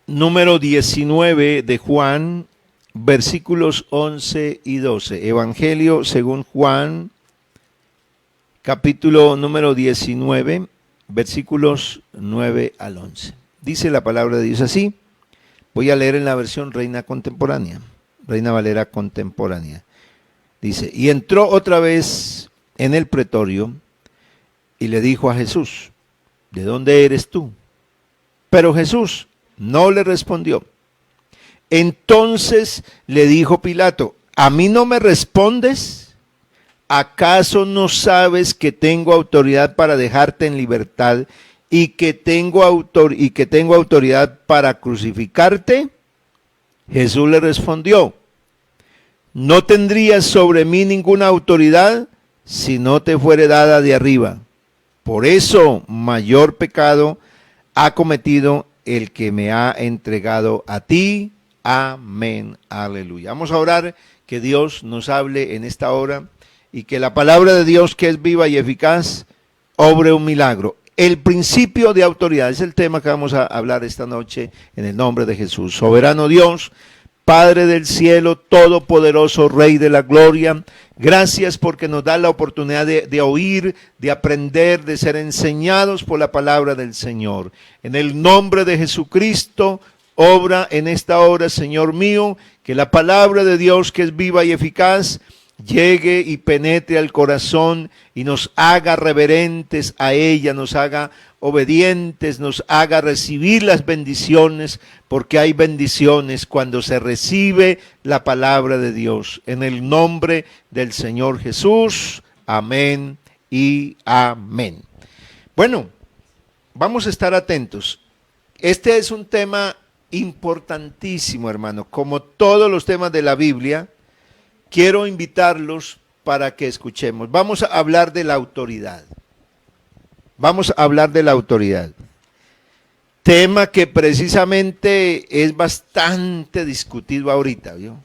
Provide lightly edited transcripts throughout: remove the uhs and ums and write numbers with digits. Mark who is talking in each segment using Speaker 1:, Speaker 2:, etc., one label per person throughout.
Speaker 1: número 19 de Juan, versículos 11 y 12. Evangelio según Juan, capítulo número 19, versículos 9 al 11. Dice la palabra de Dios así. Voy a leer en la versión Reina Contemporánea, Reina Valera Contemporánea. Dice, y entró otra vez en el pretorio y le dijo a Jesús, ¿de dónde eres tú? Pero Jesús no le respondió. Entonces le dijo Pilato, ¿a mí no me respondes? ¿Acaso no sabes que tengo autoridad para dejarte en libertad y que tengo autoridad para crucificarte? Jesús le respondió, no tendrías sobre mí ninguna autoridad si no te fuere dada de arriba. Por eso mayor pecado ha cometido el que me ha entregado a ti. Amén. Aleluya. Vamos a orar que Dios nos hable en esta hora y que la palabra de Dios, que es viva y eficaz, obre un milagro. El principio de autoridad es el tema que vamos a hablar esta noche en el nombre de Jesús. Soberano Dios, Padre del cielo, todopoderoso, Rey de la gloria, gracias porque nos da la oportunidad de oír, de aprender, de ser enseñados por la palabra del Señor. En el nombre de Jesucristo, obra en esta hora, Señor mío, que la palabra de Dios, que es viva y eficaz, llegue y penetre al corazón y nos haga reverentes a ella, nos haga obedientes, nos haga recibir las bendiciones, porque hay bendiciones cuando se recibe la palabra de Dios. En el nombre del Señor Jesús, amén y amén. Bueno, vamos a estar atentos. Este es un tema importantísimo, hermano. Como todos los temas de la Biblia, quiero invitarlos para que escuchemos. Vamos a hablar de la autoridad. Vamos a hablar de la autoridad. Tema que precisamente es bastante discutido ahorita, ¿vio?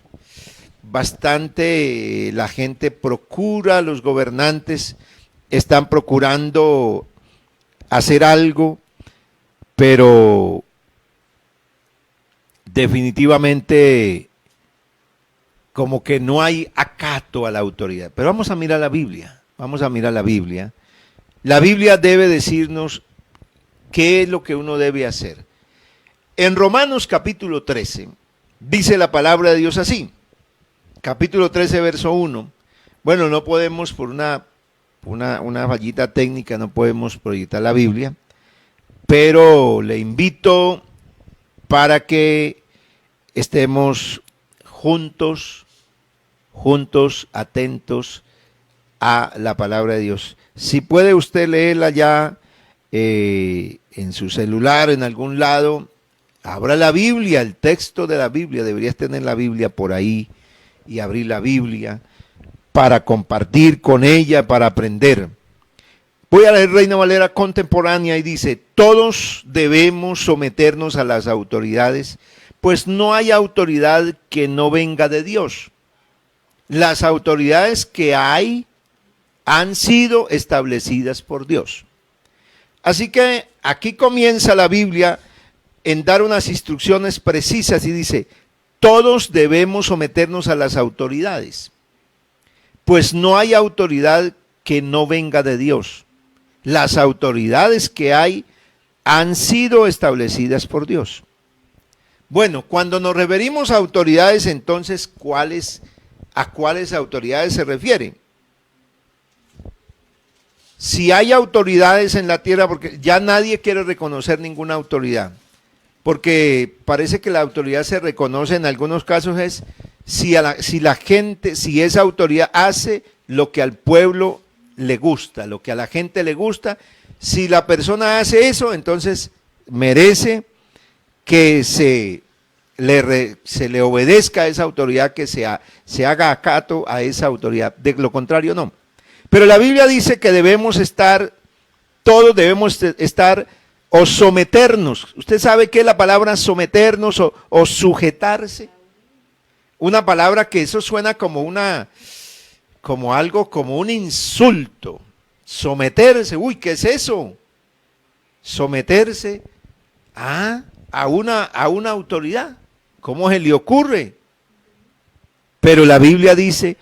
Speaker 1: Bastante la gente procura, los gobernantes están procurando hacer algo, pero definitivamente como que no hay acato a la autoridad. Pero vamos a mirar la Biblia, vamos a mirar la Biblia. La Biblia debe decirnos qué es lo que uno debe hacer. En Romanos capítulo 13, dice la palabra de Dios así, capítulo 13, verso 1. Bueno, no podemos, por una fallita técnica, no podemos proyectar la Biblia, pero le invito para que estemos juntos, atentos a la palabra de Dios. Si puede usted leerla ya en su celular, en algún lado, abra la Biblia, el texto de la Biblia. Deberías tener la Biblia por ahí y abrir la Biblia para compartir con ella, para aprender. Voy a leer Reina Valera Contemporánea y dice, todos debemos someternos a las autoridades, pues no hay autoridad que no venga de Dios. Las autoridades que hay han sido establecidas por Dios. Así que aquí comienza la Biblia en dar unas instrucciones precisas y dice, todos debemos someternos a las autoridades, pues no hay autoridad que no venga de Dios. Las autoridades que hay han sido establecidas por Dios. Bueno, cuando nos referimos a autoridades, entonces, ¿a cuáles autoridades se refieren? Si hay autoridades en la tierra, porque ya nadie quiere reconocer ninguna autoridad, porque parece que la autoridad se reconoce en algunos casos es si esa autoridad hace lo que al pueblo le gusta, lo que a la gente le gusta. Si la persona hace eso, entonces merece que se le obedezca a esa autoridad, que se haga acato a esa autoridad. De lo contrario, no. Pero la Biblia dice que todos debemos estar o someternos. ¿Usted sabe qué es la palabra someternos o sujetarse? Una palabra que eso suena como un insulto. Someterse, uy, ¿qué es eso? Someterse a a una autoridad. ¿Cómo se le ocurre? Pero la Biblia dice,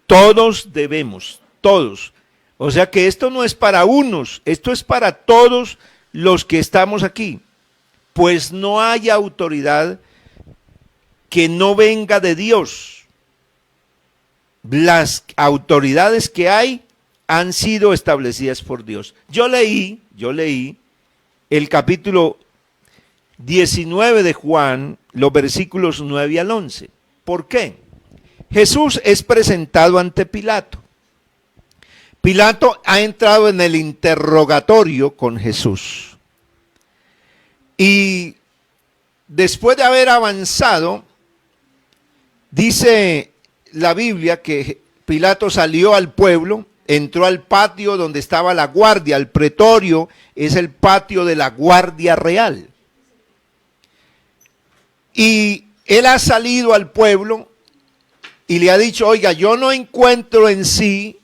Speaker 1: todos debemos, todos. O sea que esto no es para unos, esto es para todos los que estamos aquí. Pues no hay autoridad que no venga de Dios. Las autoridades que hay han sido establecidas por Dios. Yo leí el capítulo 19 de Juan, los versículos 9 al 11. ¿Por qué? Jesús es presentado ante Pilato. Pilato ha entrado en el interrogatorio con Jesús. Y después de haber avanzado, dice la Biblia que Pilato salió al pueblo, entró al patio donde estaba la guardia. El pretorio es el patio de la guardia real. Y él ha salido al pueblo y le ha dicho, oiga, yo no encuentro en sí,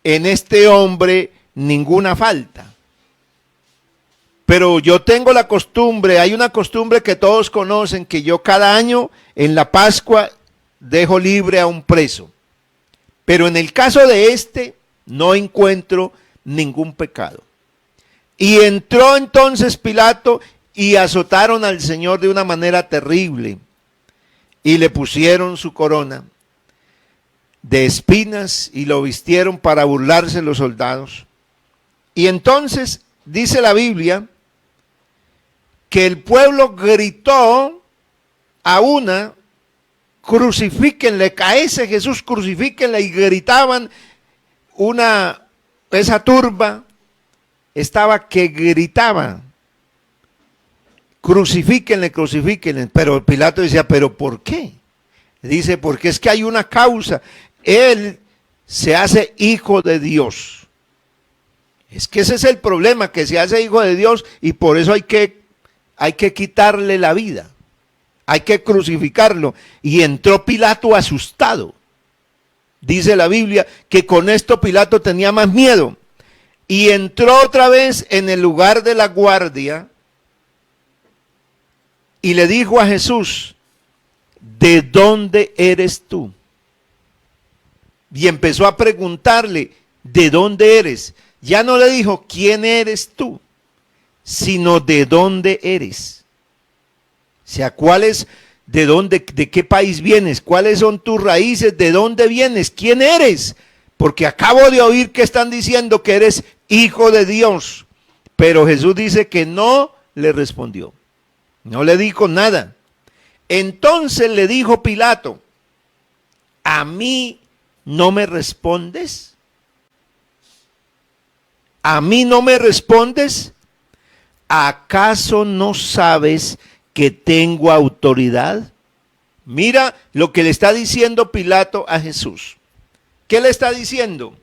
Speaker 1: en este hombre, ninguna falta. Pero yo tengo la costumbre, hay una costumbre que todos conocen, que yo cada año en la Pascua dejo libre a un preso. Pero en el caso de este, no encuentro ningún pecado. Y entró entonces Pilato y azotaron al Señor de una manera terrible. Y le pusieron su corona de espinas y lo vistieron para burlarse los soldados. Y entonces dice la Biblia que el pueblo gritó a una, crucifíquenle, a ese Jesús crucifíquenle, y gritaban esa turba estaba que gritaba, crucifíquenle, crucifíquenle. Pero Pilato decía, ¿pero por qué? Dice, porque es que hay una causa. Él se hace hijo de Dios. Es que ese es el problema, que se hace hijo de Dios y por eso hay que quitarle la vida. Hay que crucificarlo. Y entró Pilato asustado. Dice la Biblia que con esto Pilato tenía más miedo. Y entró otra vez en el lugar de la guardia y le dijo a Jesús, ¿de dónde eres tú? Y empezó a preguntarle, ¿de dónde eres? Ya no le dijo, ¿quién eres tú? Sino, ¿de dónde eres? O sea, ¿de qué país vienes? ¿Cuáles son tus raíces? ¿De dónde vienes? ¿Quién eres? Porque acabo de oír que están diciendo que eres hijo de Dios. Pero Jesús dice que no le respondió. No le dijo nada. Entonces le dijo Pilato, ¿a mí no me respondes? ¿A mí no me respondes? ¿Acaso no sabes que tengo autoridad? Mira lo que le está diciendo Pilato a Jesús. ¿Qué le está diciendo?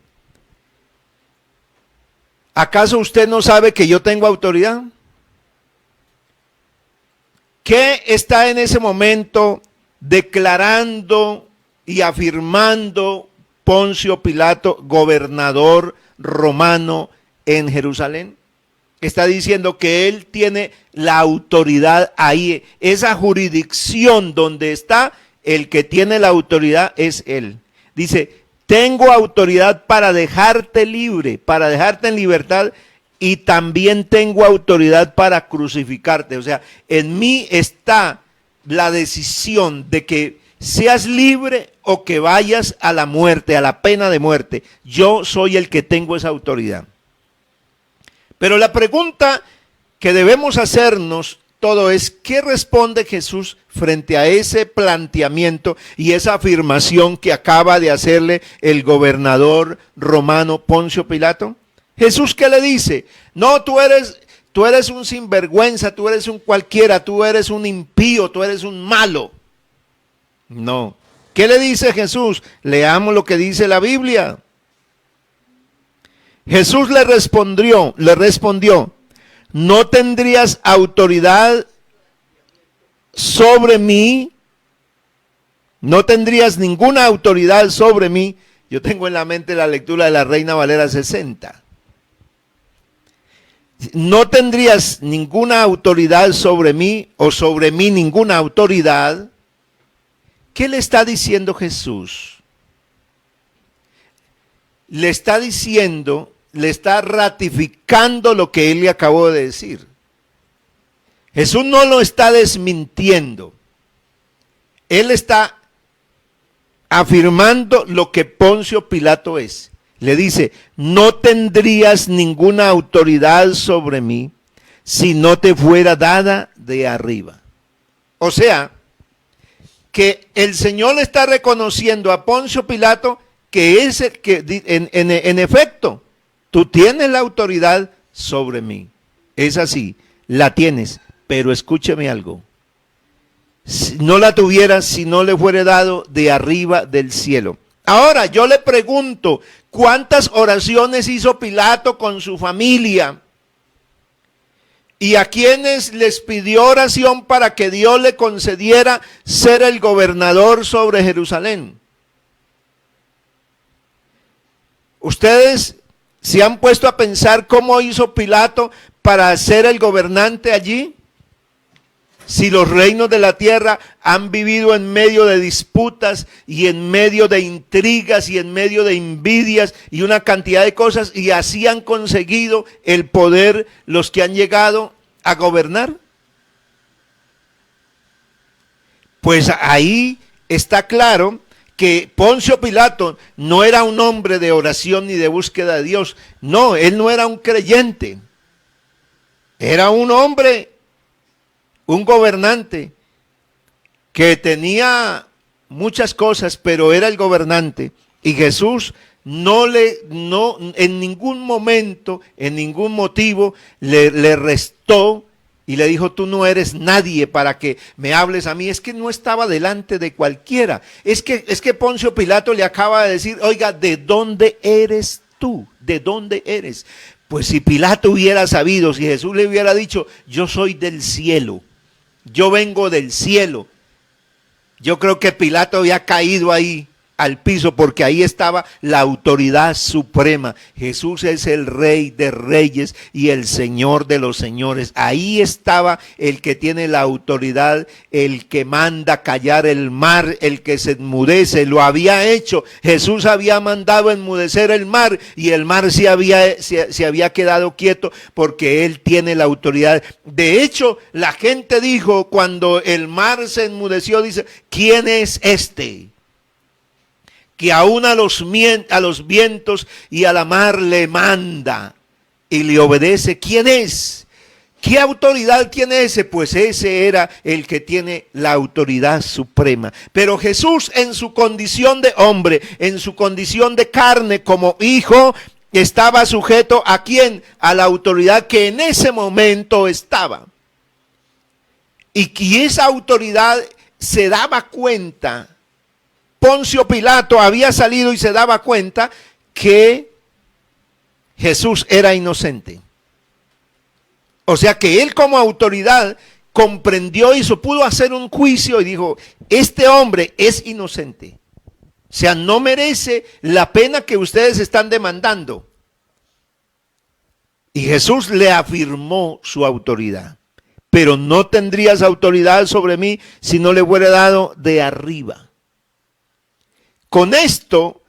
Speaker 1: ¿Acaso usted no sabe que yo tengo autoridad? ¿Qué está en ese momento declarando y afirmando Poncio Pilato, gobernador romano en Jerusalén? Está diciendo que él tiene la autoridad ahí, esa jurisdicción donde está, el que tiene la autoridad es él. Dice, tengo autoridad para dejarte libre, para dejarte en libertad, y también tengo autoridad para crucificarte. O sea, en mí está la decisión de que seas libre o que vayas a la muerte, a la pena de muerte. Yo soy el que tengo esa autoridad. Pero la pregunta que debemos hacernos todo es, ¿qué responde Jesús frente a ese planteamiento y esa afirmación que acaba de hacerle el gobernador romano Poncio Pilato? Jesús, ¿qué le dice? No, tú eres un sinvergüenza, tú eres un cualquiera, tú eres un impío, tú eres un malo. No. ¿Qué le dice Jesús? Leamos lo que dice la Biblia. Jesús le respondió, ¿no tendrías autoridad sobre mí? ¿No tendrías ninguna autoridad sobre mí? Yo tengo en la mente la lectura de la Reina Valera 60. no tendrías ninguna autoridad sobre mí o sobre mí ninguna autoridad. ¿Qué le está diciendo Jesús? Le está diciendo, le está ratificando lo que él le acabó de decir. Jesús no lo está desmintiendo. Él está afirmando lo que Poncio Pilato es. Le dice, no tendrías ninguna autoridad sobre mí si no te fuera dada de arriba. O sea, que el Señor le está reconociendo a Poncio Pilato que es el que, en efecto, tú tienes la autoridad sobre mí. Es así, la tienes, pero escúcheme algo. Si no la tuvieras si no le fuera dado de arriba del cielo. Ahora yo le pregunto, ¿cuántas oraciones hizo Pilato con su familia? ¿Y a quienes les pidió oración para que Dios le concediera ser el gobernador sobre Jerusalén? ¿Ustedes se han puesto a pensar cómo hizo Pilato para ser el gobernante allí? Si los reinos de la tierra han vivido en medio de disputas y en medio de intrigas y en medio de envidias y una cantidad de cosas, y así han conseguido el poder los que han llegado a gobernar. Pues ahí está claro que Poncio Pilato no era un hombre de oración ni de búsqueda de Dios. No, él no era un creyente. Era un hombre, un gobernante que tenía muchas cosas, pero era el gobernante. Y Jesús no en ningún momento, en ningún motivo le restó y le dijo, tú no eres nadie para que me hables a mí. Es que no estaba delante de cualquiera. Es que Poncio Pilato le acaba de decir, oiga, ¿de dónde eres tú? ¿De dónde eres? Pues si Pilato hubiera sabido, si Jesús le hubiera dicho, yo soy del cielo, yo vengo del cielo, yo creo que Pilato había caído ahí al piso, porque ahí estaba la autoridad suprema. Jesús es el Rey de Reyes y el Señor de los Señores. Ahí estaba el que tiene la autoridad, el que manda callar el mar, el que se enmudece. Lo había hecho. Jesús había mandado enmudecer el mar y el mar se había quedado quieto porque él tiene la autoridad. De hecho, la gente dijo cuando el mar se enmudeció, dice, ¿quién es este que aún a los vientos y a la mar le manda y le obedece? ¿Quién es? ¿Qué autoridad tiene ese? Pues ese era el que tiene la autoridad suprema. Pero Jesús, en su condición de hombre, en su condición de carne como hijo, estaba sujeto ¿a quién? A la autoridad que en ese momento estaba. Y esa autoridad se daba cuenta. Poncio Pilato había salido y se daba cuenta que Jesús era inocente. O sea que él como autoridad comprendió y pudo hacer un juicio y dijo, este hombre es inocente. O sea, no merece la pena que ustedes están demandando. Y Jesús le afirmó su autoridad. Pero no tendrías autoridad sobre mí si no le fuera dado de arriba. Con esto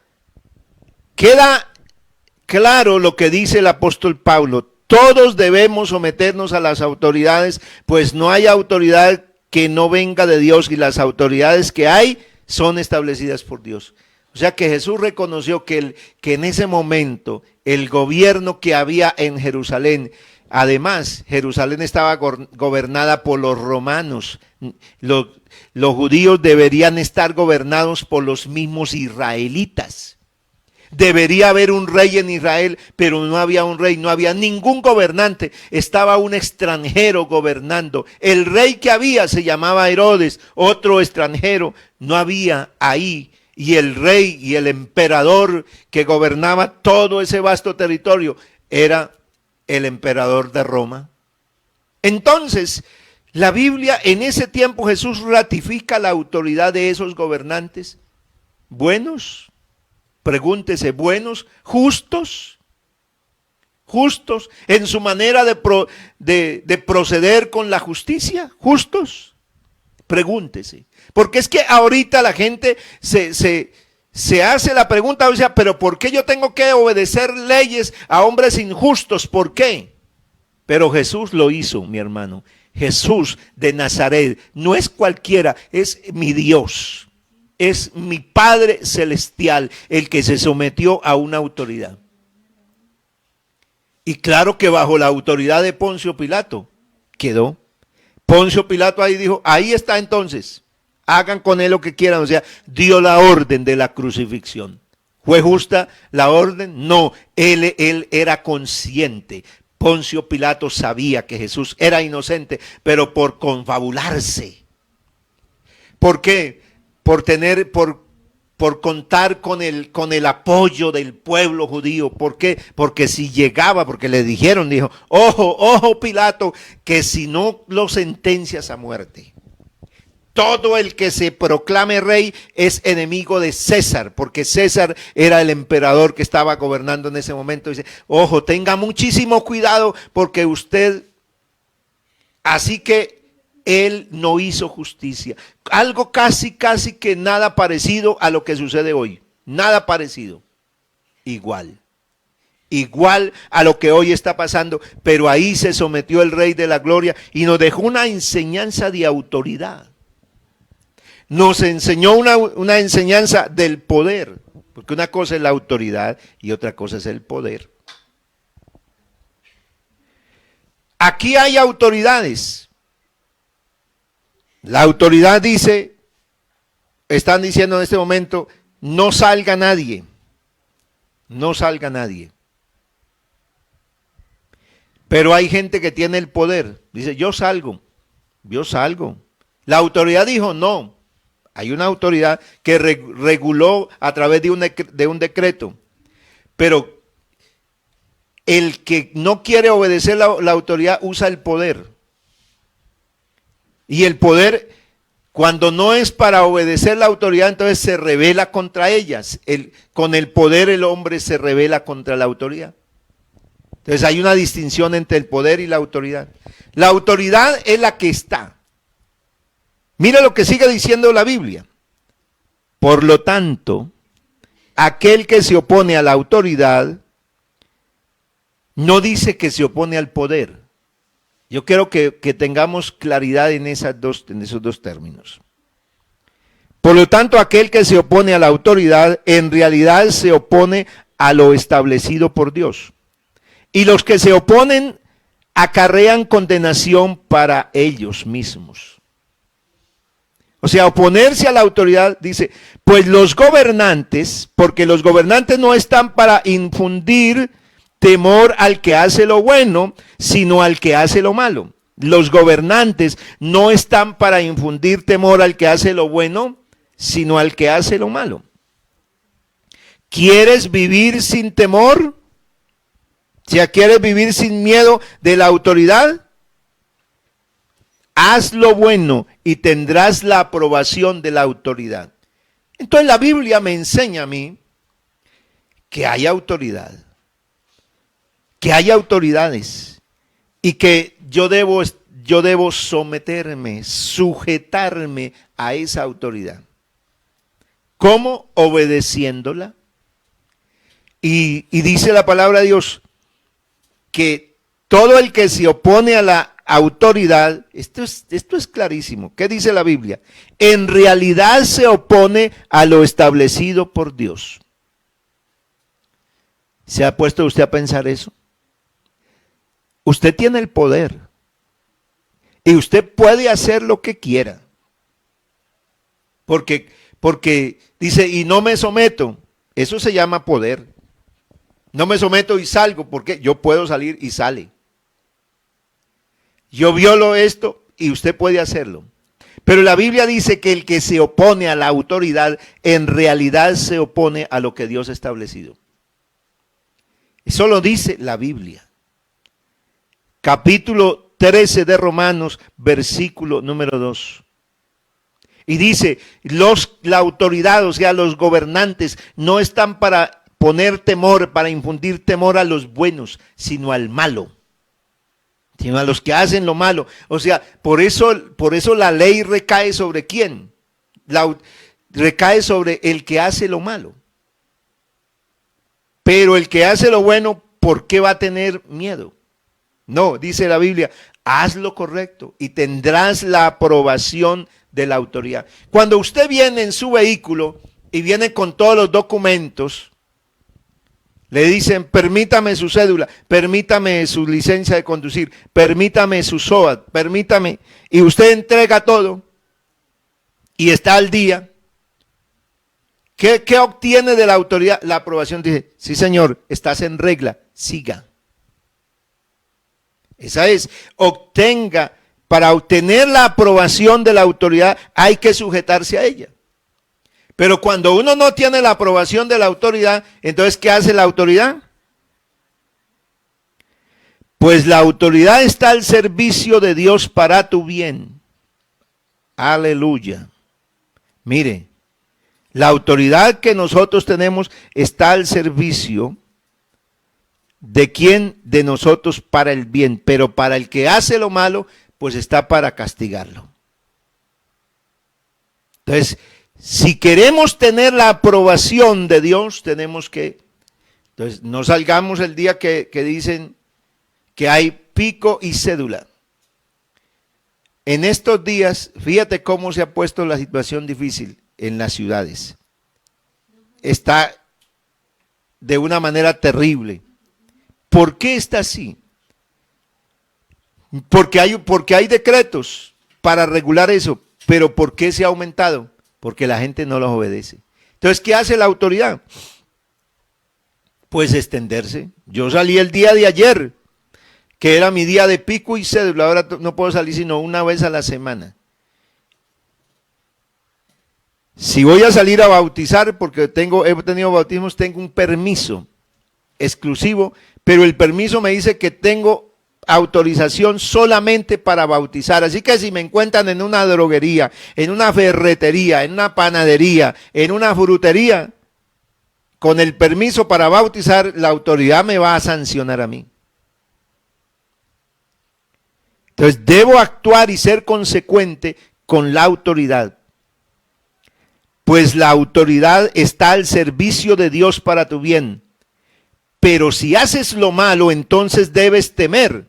Speaker 1: queda claro lo que dice el apóstol Pablo. Todos debemos someternos a las autoridades, pues no hay autoridad que no venga de Dios y las autoridades que hay son establecidas por Dios. O sea que Jesús reconoció que en ese momento el gobierno que había en Jerusalén, además Jerusalén estaba gobernada por los romanos. Los judíos deberían estar gobernados por los mismos israelitas. Debería haber un rey en Israel, pero no había un rey, no había ningún gobernante. Estaba un extranjero gobernando. El rey que había se llamaba Herodes, otro extranjero. No había ahí. Y el rey y el emperador que gobernaba todo ese vasto territorio era el emperador de Roma. Entonces, la Biblia, en ese tiempo Jesús ratifica la autoridad de esos gobernantes. ¿Buenos? Pregúntese, ¿buenos? ¿Justos? justos en su manera de proceder con la justicia, justos. Pregúntese, porque es que ahorita la gente se hace la pregunta, o sea, pero ¿por qué yo tengo que obedecer leyes a hombres injustos? ¿Por qué? Pero Jesús lo hizo, mi hermano. Jesús de Nazaret no es cualquiera, es mi Dios, es mi Padre celestial, el que se sometió a una autoridad. Y claro que bajo la autoridad de Poncio Pilato quedó. Poncio Pilato ahí dijo, ahí está entonces, hagan con él lo que quieran, o sea, dio la orden de la crucifixión. ¿Fue justa la orden? No, él era consciente. Poncio Pilato sabía que Jesús era inocente, pero por confabularse. ¿Por qué? Por contar con el apoyo del pueblo judío. ¿Por qué? Porque si llegaba, porque le dijeron, dijo, ojo Pilato, que si no lo sentencias a muerte, todo el que se proclame rey es enemigo de César, porque César era el emperador que estaba gobernando en ese momento. Dice, ojo, tenga muchísimo cuidado porque usted, así que él no hizo justicia. Algo casi que nada parecido a lo que sucede hoy. Nada parecido. Igual a lo que hoy está pasando, pero ahí se sometió el Rey de la Gloria y nos dejó una enseñanza de autoridad. Nos enseñó una enseñanza del poder, porque una cosa es la autoridad y otra cosa es el poder. Aquí hay autoridades. La autoridad dice, están diciendo en este momento, no salga nadie, no salga nadie. Pero hay gente que tiene el poder, dice, yo salgo. La autoridad dijo, no. Hay una autoridad que reguló a través de un decreto, pero el que no quiere obedecer la autoridad usa el poder. Y el poder, cuando no es para obedecer la autoridad, entonces se rebela contra ellas. Con el poder el hombre se rebela contra la autoridad. Entonces hay una distinción entre el poder y la autoridad. La autoridad es la que está. Mira lo que sigue diciendo la Biblia. Por lo tanto, aquel que se opone a la autoridad no dice que se opone al poder. Yo quiero que tengamos claridad en esos dos términos. Por lo tanto, aquel que se opone a la autoridad en realidad se opone a lo establecido por Dios. Y los que se oponen acarrean condenación para ellos mismos. O sea, oponerse a la autoridad, dice, pues los gobernantes, porque los gobernantes no están para infundir temor al que hace lo bueno, sino al que hace lo malo. Los gobernantes no están para infundir temor al que hace lo bueno, sino al que hace lo malo. ¿Quieres vivir sin temor? Si quieres vivir sin miedo de la autoridad, haz lo bueno y tendrás la aprobación de la autoridad. Entonces la Biblia me enseña a mí que hay autoridad, que hay autoridades y que yo debo someterme, sujetarme a esa autoridad. ¿Cómo? Obedeciéndola. Y dice la palabra de Dios que todo el que se opone a la autoridad, esto es clarísimo. ¿Qué dice la Biblia? En realidad se opone a lo establecido por Dios. ¿Se ha puesto usted a pensar eso? Usted tiene el poder y usted puede hacer lo que quiera. Porque dice, y no me someto. Eso se llama poder. No me someto y salgo, porque yo puedo salir y sale. Yo violo esto y usted puede hacerlo. Pero la Biblia dice que el que se opone a la autoridad, en realidad se opone a lo que Dios ha establecido. Eso lo dice la Biblia. Capítulo 13 de Romanos, versículo número 2. Y dice, la autoridad, o sea, los gobernantes, no están para poner temor, para infundir temor a los buenos, sino al malo, sino a los que hacen lo malo. O sea, por eso la ley recae sobre ¿quién? Recae sobre el que hace lo malo. Pero el que hace lo bueno, ¿por qué va a tener miedo? No, dice la Biblia, haz lo correcto y tendrás la aprobación de la autoridad. Cuando usted viene en su vehículo y viene con todos los documentos, le dicen, permítame su cédula, permítame su licencia de conducir, permítame su SOAT, permítame, y usted entrega todo y está al día. ¿Qué obtiene de la autoridad? La aprobación. Dice, sí señor, estás en regla, siga. Esa es, para obtener la aprobación de la autoridad hay que sujetarse a ella. Pero cuando uno no tiene la aprobación de la autoridad, entonces ¿qué hace la autoridad? Pues la autoridad está al servicio de Dios para tu bien. Aleluya. Mire, la autoridad que nosotros tenemos está al servicio de quién, de nosotros para el bien, pero para el que hace lo malo, pues está para castigarlo. Entonces, si queremos tener la aprobación de Dios, tenemos que, entonces no salgamos el día que dicen que hay pico y cédula. En estos días, fíjate cómo se ha puesto la situación difícil en las ciudades. Está de una manera terrible. ¿Por qué está así? Porque hay decretos para regular eso, pero ¿por qué se ha aumentado? Porque la gente no los obedece. Entonces, ¿qué hace la autoridad? Pues extenderse. Yo salí el día de ayer, que era mi día de pico y cédula, ahora no puedo salir sino una vez a la semana. Si voy a salir a bautizar, porque he tenido bautismos, tengo un permiso exclusivo, pero el permiso me dice que tengo autorización solamente para bautizar. Así que si me encuentran en una droguería, en una ferretería, en una panadería, en una frutería, con el permiso para bautizar, la autoridad me va a sancionar a mí. Entonces debo actuar y ser consecuente con la autoridad. Pues la autoridad está al servicio de Dios para tu bien. Pero si haces lo malo, entonces debes temer,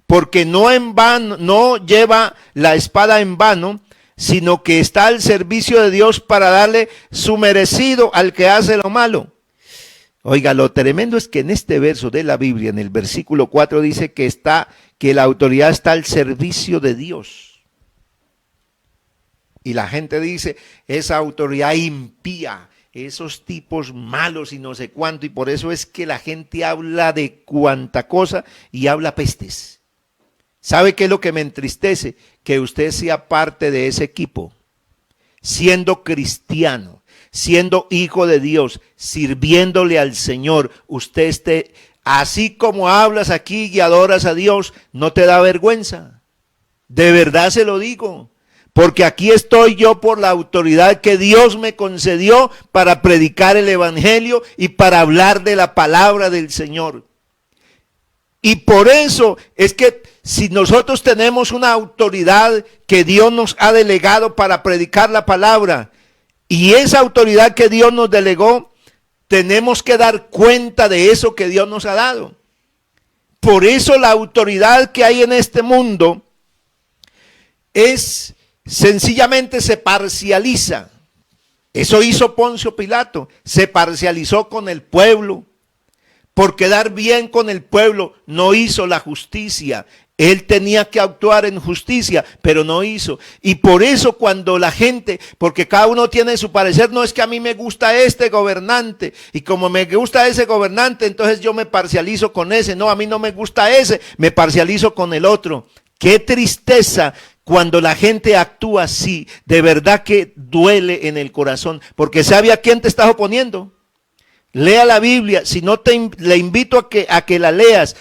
Speaker 1: porque no lleva la espada en vano, sino que está al servicio de Dios para darle su merecido al que hace lo malo. Oiga, lo tremendo es que en este verso de la Biblia, en el versículo 4, dice que la autoridad está al servicio de Dios. Y la gente dice, esa autoridad impía, esos tipos malos y no sé cuánto, y por eso es que la gente habla de cuanta cosa y habla pestes. ¿Sabe qué es lo que me entristece? Que usted sea parte de ese equipo, siendo cristiano, siendo hijo de Dios, sirviéndole al Señor, usted esté, así como hablas aquí y adoras a Dios, no te da vergüenza. De verdad se lo digo. Porque aquí estoy yo por la autoridad que Dios me concedió para predicar el evangelio y para hablar de la palabra del Señor. Y por eso es que si nosotros tenemos una autoridad que Dios nos ha delegado para predicar la palabra, y esa autoridad que Dios nos delegó, tenemos que dar cuenta de eso que Dios nos ha dado. Por eso la autoridad que hay en este mundo sencillamente se parcializa. Eso hizo Poncio Pilato, se parcializó con el pueblo. Por quedar bien con el pueblo, no hizo la justicia. Él tenía que actuar en justicia, pero no hizo. Y por eso cuando la gente, porque cada uno tiene su parecer, no es que a mí me gusta este gobernante, y como me gusta ese gobernante, entonces yo me parcializo con ese. No, a mí no me gusta ese, me parcializo con el otro. Qué tristeza cuando la gente actúa así, de verdad que duele en el corazón, porque ¿sabe a quién te estás oponiendo? Lea la Biblia, si no le invito a que la leas.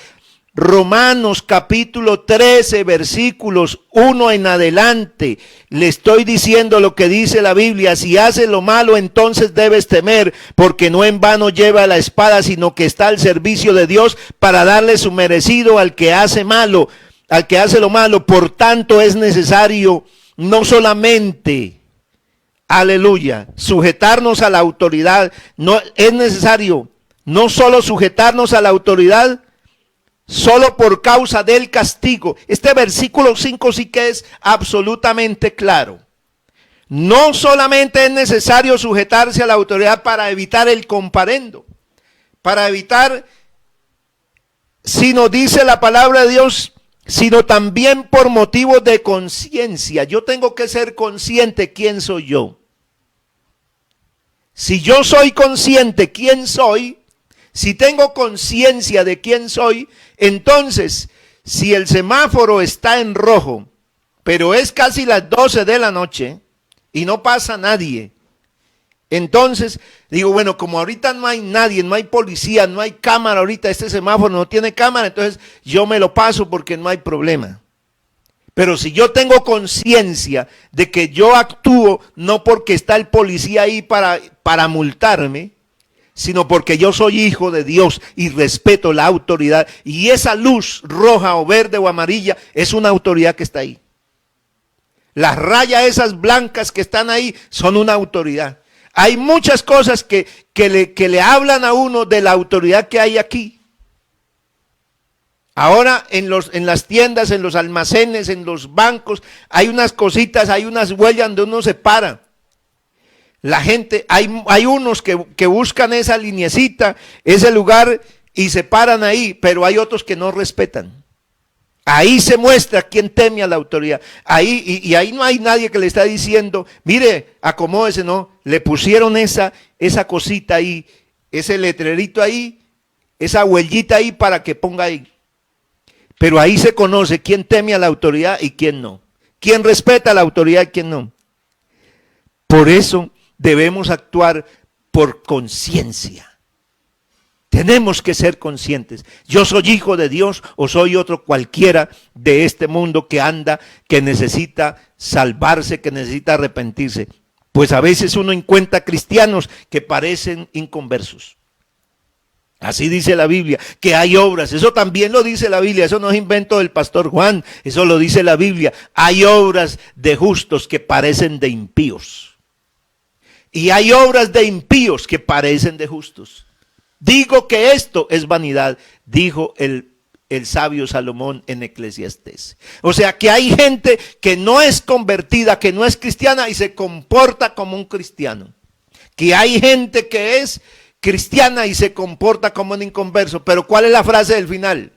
Speaker 1: Romanos capítulo 13, versículos 1 en adelante. Le estoy diciendo lo que dice la Biblia. Si haces lo malo, entonces debes temer, porque no en vano lleva la espada, sino que está al servicio de Dios para darle su merecido al que hace malo, al que hace lo malo. Por tanto, es necesario no solamente, aleluya, sujetarnos a la autoridad. No es necesario no solo sujetarnos a la autoridad, solo por causa del castigo. Este versículo 5 sí que es absolutamente claro. No solamente es necesario sujetarse a la autoridad para evitar el comparendo, para evitar, sino dice la palabra de Dios, sino también por motivos de conciencia. Yo tengo que ser consciente quién soy yo. Si yo soy consciente quién soy, si tengo conciencia de quién soy, entonces, si el semáforo está en rojo, pero es casi las 12 de la noche y no pasa nadie, entonces digo, bueno, como ahorita no hay nadie, no hay policía, no hay cámara ahorita, este semáforo no tiene cámara, entonces yo me lo paso porque no hay problema. Pero si yo tengo conciencia de que yo actúo no porque está el policía ahí para multarme, sino porque yo soy hijo de Dios y respeto la autoridad, y esa luz roja o verde o amarilla es una autoridad que está ahí. Las rayas esas blancas que están ahí son una autoridad. Hay muchas cosas que le hablan a uno de la autoridad que hay aquí. Ahora en las tiendas, en los almacenes, en los bancos, hay unas cositas, hay unas huellas donde uno se para. La gente, hay unos que buscan esa linecita, ese lugar y se paran ahí, pero hay otros que no respetan. Ahí se muestra quién teme a la autoridad. Ahí, y ahí no hay nadie que le está diciendo, mire, acomódese, no. Le pusieron esa cosita ahí, ese letrerito ahí, esa huellita ahí para que ponga ahí. Pero ahí se conoce quién teme a la autoridad y quién no. Quién respeta a la autoridad y quién no. Por eso debemos actuar por conciencia. Tenemos que ser conscientes. Yo soy hijo de Dios o soy otro cualquiera de este mundo que anda, que necesita salvarse, que necesita arrepentirse. Pues a veces uno encuentra cristianos que parecen inconversos. Así dice la Biblia, que hay obras. Eso también lo dice la Biblia. Eso no es invento del pastor Juan. Eso lo dice la Biblia. Hay obras de justos que parecen de impíos. Y hay obras de impíos que parecen de justos. Digo que esto es vanidad, dijo el sabio Salomón en Eclesiastés. O sea que hay gente que no es convertida, que no es cristiana y se comporta como un cristiano. Que hay gente que es cristiana y se comporta como un inconverso. Pero ¿cuál es la frase del final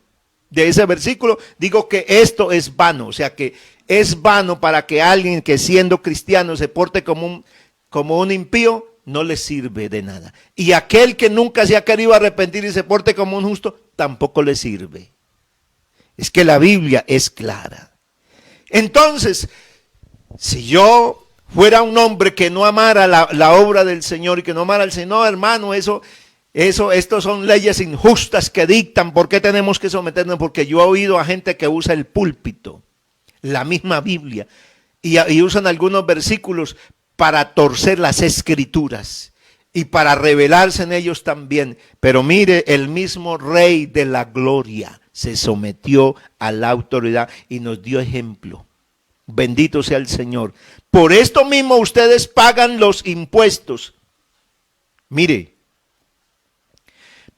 Speaker 1: de ese versículo? Digo que esto es vano. O sea que es vano para que alguien que siendo cristiano se porte como un impío, no le sirve de nada. Y aquel que nunca se ha querido arrepentir y se porte como un justo, tampoco le sirve. Es que la Biblia es clara. Entonces, si yo fuera un hombre que no amara la obra del Señor y que no amara al Señor, no, hermano, estos son leyes injustas que dictan. ¿Por qué tenemos que someternos? Porque yo he oído a gente que usa el púlpito, la misma Biblia, y usan algunos versículos para torcer las escrituras y para revelarse en ellos también. Pero mire, el mismo Rey de la Gloria se sometió a la autoridad y nos dio ejemplo. Bendito sea el Señor. Por esto mismo ustedes pagan los impuestos. Mire,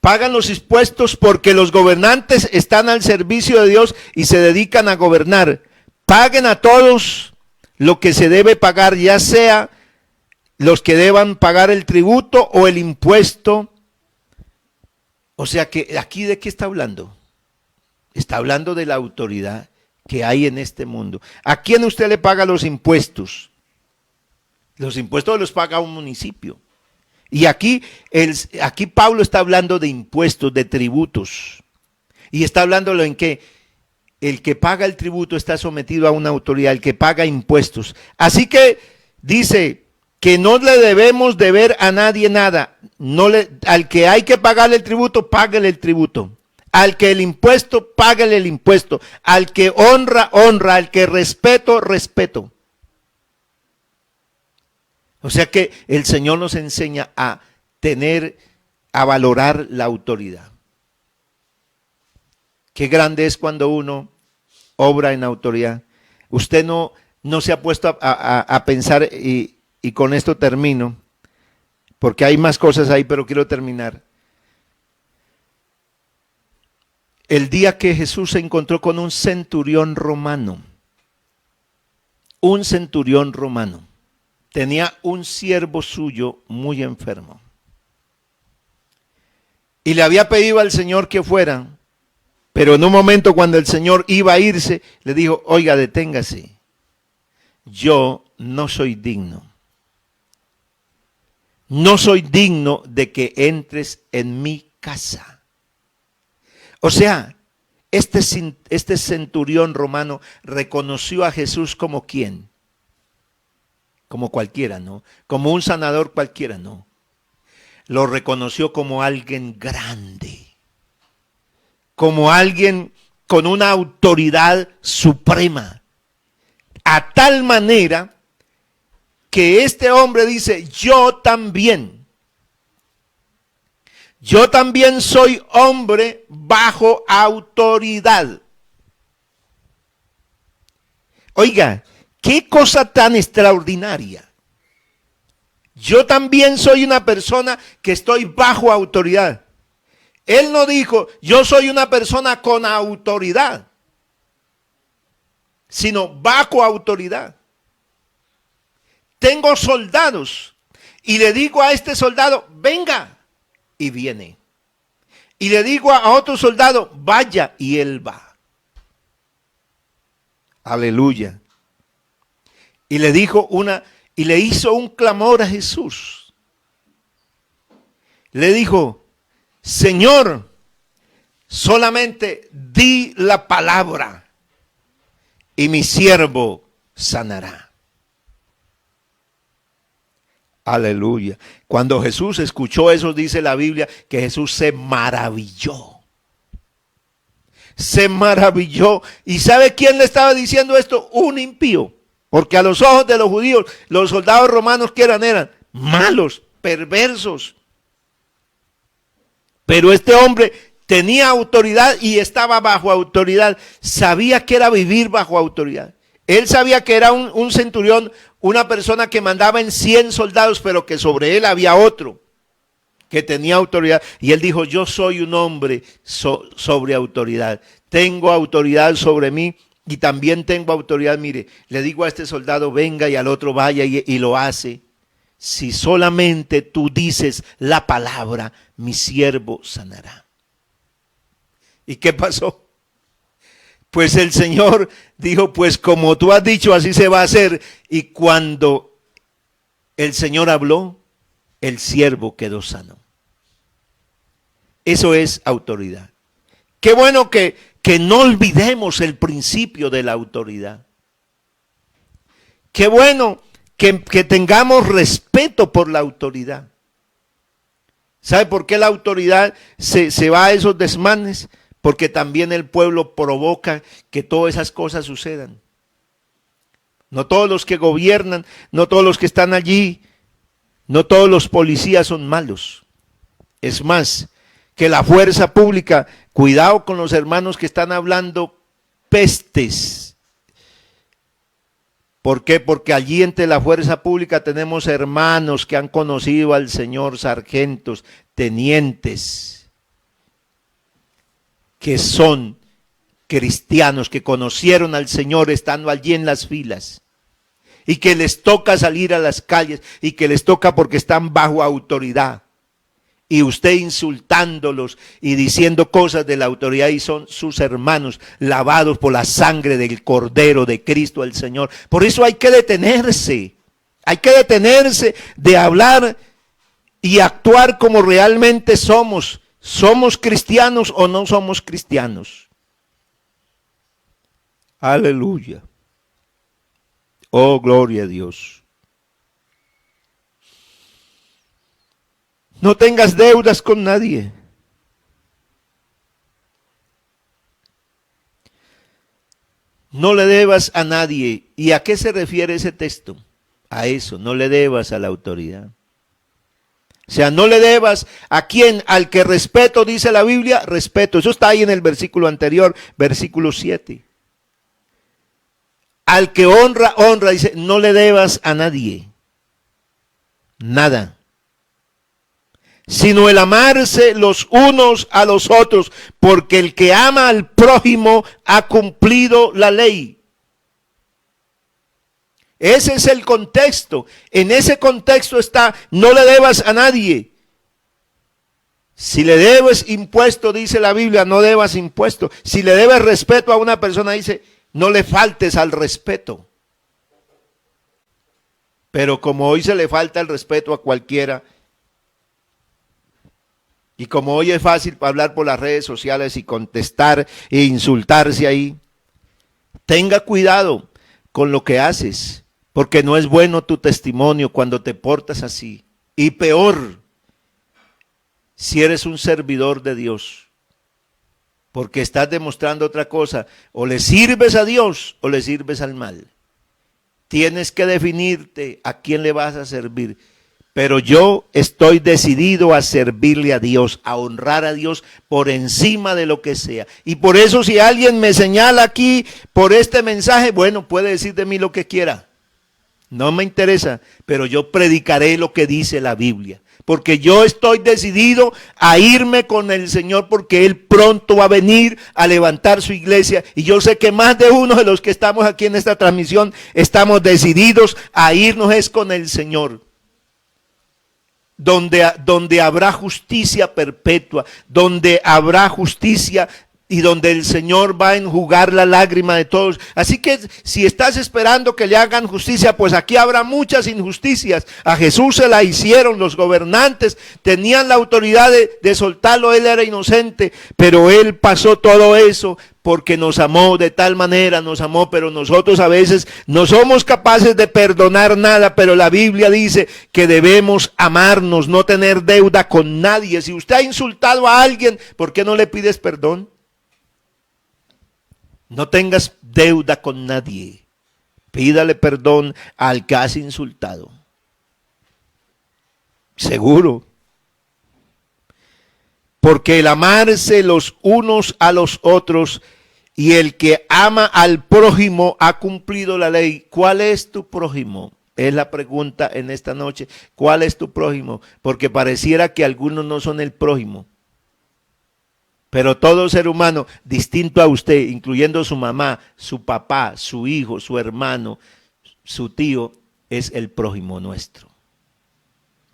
Speaker 1: pagan los impuestos porque los gobernantes están al servicio de Dios y se dedican a gobernar. Paguen a todos lo que se debe pagar, ya sea los que deban pagar el tributo o el impuesto. O sea que aquí ¿de qué está hablando? Está hablando de la autoridad que hay en este mundo. ¿A quién usted le paga los impuestos? Los impuestos los paga un municipio. Y aquí Pablo está hablando de impuestos, de tributos. Y está hablándolo en que el que paga el tributo está sometido a una autoridad, el que paga impuestos. Así que dice que no le debemos deber a nadie nada. Al que hay que pagarle el tributo, páguele el tributo. Al que el impuesto, págale el impuesto. Al que honra, honra. Al que respeto, respeto. O sea que el Señor nos enseña a valorar la autoridad. Qué grande es cuando uno obra en autoridad. Usted no se ha puesto a pensar, y con esto termino, porque hay más cosas ahí, pero quiero terminar. El día que Jesús se encontró con un centurión romano, tenía un siervo suyo muy enfermo. Y le había pedido al Señor que fuera, pero en un momento cuando el Señor iba a irse, le dijo, oiga, deténgase. Yo no soy digno. No soy digno de que entres en mi casa. O sea, este centurión romano reconoció a Jesús como ¿quién? Como cualquiera, ¿no? Como un sanador cualquiera, ¿no? Lo reconoció como alguien grande, como alguien con una autoridad suprema, a tal manera que este hombre dice, yo también soy hombre bajo autoridad. Oiga, qué cosa tan extraordinaria. Yo también soy una persona que estoy bajo autoridad. Él no dijo, yo soy una persona con autoridad, sino bajo autoridad. Tengo soldados y le digo a este soldado, venga, y viene. Y le digo a otro soldado, vaya, y él va. Aleluya. Y le hizo un clamor a Jesús. Le dijo, Señor, solamente di la palabra y mi siervo sanará. Aleluya. Cuando Jesús escuchó eso, dice la Biblia que Jesús se maravilló. Se maravilló. ¿Y sabe quién le estaba diciendo esto? Un impío. Porque a los ojos de los judíos, los soldados romanos que eran malos, perversos. Pero este hombre tenía autoridad y estaba bajo autoridad. Sabía que era vivir bajo autoridad. Él sabía que era un centurión, una persona que mandaba en 100 soldados, pero que sobre él había otro que tenía autoridad. Y él dijo, yo soy un hombre sobre autoridad. Tengo autoridad sobre mí y también tengo autoridad. Mire, le digo a este soldado, venga, y al otro vaya, y lo hace. Si solamente tú dices la palabra, mi siervo sanará. ¿Y qué pasó? Pues el Señor dijo, pues como tú has dicho, así se va a hacer. Y cuando el Señor habló, el siervo quedó sano. Eso es autoridad. Qué bueno que no olvidemos el principio de la autoridad. Qué bueno que tengamos respeto por la autoridad. ¿Sabe por qué la autoridad se va a esos desmanes? Porque también el pueblo provoca que todas esas cosas sucedan. No todos los que gobiernan, no todos los que están allí, no todos los policías son malos. Es más, que la fuerza pública, cuidado con los hermanos que están hablando pestes. ¿Por qué? Porque allí entre la fuerza pública tenemos hermanos que han conocido al Señor, sargentos, tenientes, que son cristianos, que conocieron al Señor estando allí en las filas, y que les toca salir a las calles, y que les toca porque están bajo autoridad, y usted insultándolos y diciendo cosas de la autoridad, y son sus hermanos lavados por la sangre del Cordero de Cristo el Señor. Por eso hay que detenerse de hablar y actuar como realmente somos. ¿Somos cristianos o no somos cristianos? Aleluya. Oh, gloria a Dios. No tengas deudas con nadie. No le debas a nadie. ¿Y a qué se refiere ese texto? A eso, no le debas a la autoridad. O sea, no le debas a quien, al que respeto, dice la Biblia, respeto. Eso está ahí en el versículo anterior, versículo 7. Al que honra, honra, dice, no le debas a nadie. Nada. Sino el amarse los unos a los otros, porque el que ama al prójimo ha cumplido la ley. Ese es el contexto. En ese contexto está, no le debas a nadie. Si le debes impuesto, dice la Biblia, no debas impuesto. Si le debes respeto a una persona, dice, no le faltes al respeto. Pero como hoy se le falta el respeto a cualquiera, y como hoy es fácil hablar por las redes sociales y contestar e insultarse ahí, tenga cuidado con lo que haces, porque no es bueno tu testimonio cuando te portas así. Y peor, si eres un servidor de Dios, porque estás demostrando otra cosa, o le sirves a Dios o le sirves al mal. Tienes que definirte a quién le vas a servir. Pero yo estoy decidido a servirle a Dios, a honrar a Dios por encima de lo que sea. Y por eso si alguien me señala aquí por este mensaje, bueno, puede decir de mí lo que quiera. No me interesa, pero yo predicaré lo que dice la Biblia. Porque yo estoy decidido a irme con el Señor, porque Él pronto va a venir a levantar su iglesia. Y yo sé que más de uno de los que estamos aquí en esta transmisión estamos decididos a irnos es con el Señor. Donde habrá justicia perpetua, donde habrá justicia y donde el Señor va a enjugar la lágrima de todos. Así que si estás esperando que le hagan justicia, pues aquí habrá muchas injusticias. A Jesús se la hicieron, los gobernantes tenían la autoridad de soltarlo, Él era inocente, pero Él pasó todo eso porque nos amó de tal manera, nos amó, pero nosotros a veces no somos capaces de perdonar nada, pero la Biblia dice que debemos amarnos, no tener deuda con nadie. Si usted ha insultado a alguien, ¿por qué no le pides perdón? No tengas deuda con nadie. Pídale perdón al que has insultado. Seguro. Porque el amarse los unos a los otros y el que ama al prójimo ha cumplido la ley. ¿Cuál es tu prójimo? Es la pregunta en esta noche. ¿Cuál es tu prójimo? Porque pareciera que algunos no son el prójimo. Pero todo ser humano distinto a usted, incluyendo su mamá, su papá, su hijo, su hermano, su tío, es el prójimo nuestro.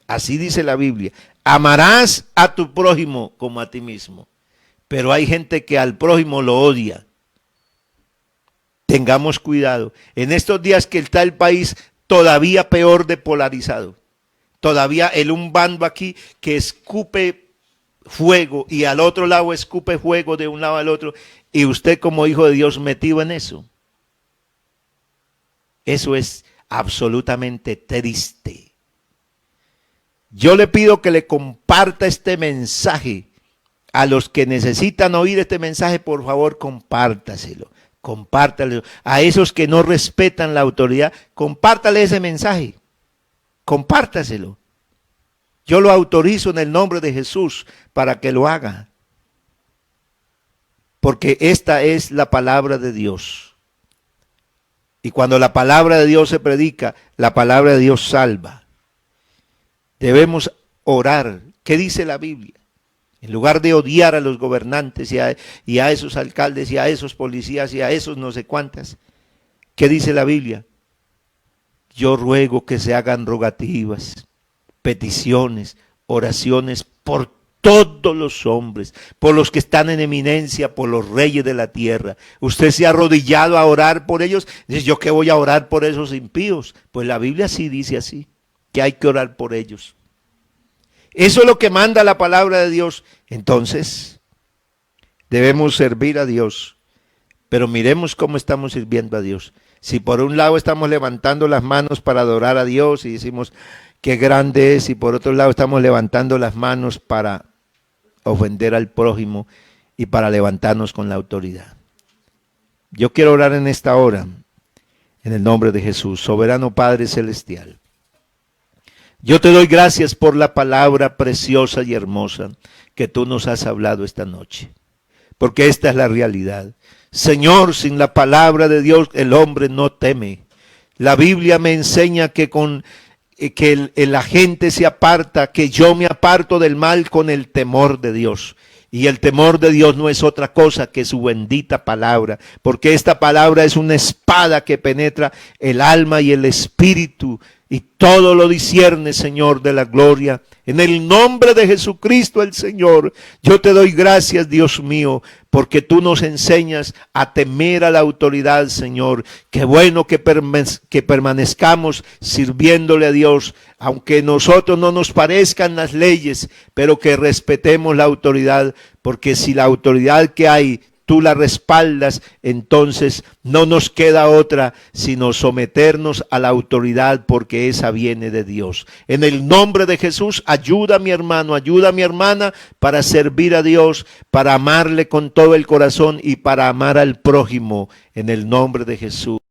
Speaker 1: Así dice la Biblia. Amarás a tu prójimo como a ti mismo. Pero hay gente que al prójimo lo odia. Tengamos cuidado. En estos días que está el país todavía peor de polarizado. Todavía un bando aquí que escupe fuego y al otro lado escupe fuego de un lado al otro, y usted como hijo de Dios metido en eso. Eso es absolutamente triste. Yo le pido que le comparta este mensaje a los que necesitan oír este mensaje. Por favor, compártaselo. Compártalo. A esos que no respetan la autoridad, compártale ese mensaje. Compártaselo. Yo lo autorizo en el nombre de Jesús para que lo haga. Porque esta es la palabra de Dios. Y cuando la palabra de Dios se predica, la palabra de Dios salva. Debemos orar. ¿Qué dice la Biblia? En lugar de odiar a los gobernantes y a esos alcaldes y a esos policías y a esos no sé cuántas, ¿qué dice la Biblia? Yo ruego que se hagan rogativas, peticiones, oraciones por todos los hombres, por los que están en eminencia, por los reyes de la tierra. Usted se ha arrodillado a orar por ellos. Dice, ¿yo qué voy a orar por esos impíos? Pues la Biblia sí dice así, que hay que orar por ellos. Eso es lo que manda la palabra de Dios. Entonces, debemos servir a Dios. Pero miremos cómo estamos sirviendo a Dios. Si por un lado estamos levantando las manos para adorar a Dios y decimos qué grande es, y por otro lado estamos levantando las manos para ofender al prójimo y para levantarnos con la autoridad. Yo quiero orar en esta hora, en el nombre de Jesús. Soberano Padre Celestial, yo te doy gracias por la palabra preciosa y hermosa que tú nos has hablado esta noche, porque esta es la realidad. Señor, sin la palabra de Dios el hombre no teme. La Biblia me enseña que la gente se aparta, que yo me aparto del mal con el temor de Dios. Y el temor de Dios no es otra cosa que su bendita palabra, porque esta palabra es una espada que penetra el alma y el espíritu y todo lo discierne, Señor, de la gloria. En el nombre de Jesucristo el Señor, yo te doy gracias, Dios mío, porque tú nos enseñas a temer a la autoridad, Señor. Qué bueno que permanezcamos sirviéndole a Dios, aunque nosotros no nos parezcan las leyes, pero que respetemos la autoridad, porque si la autoridad que hay tú la respaldas, entonces no nos queda otra sino someternos a la autoridad, porque esa viene de Dios. En el nombre de Jesús, ayuda a mi hermano, ayuda a mi hermana para servir a Dios, para amarle con todo el corazón y para amar al prójimo, en el nombre de Jesús.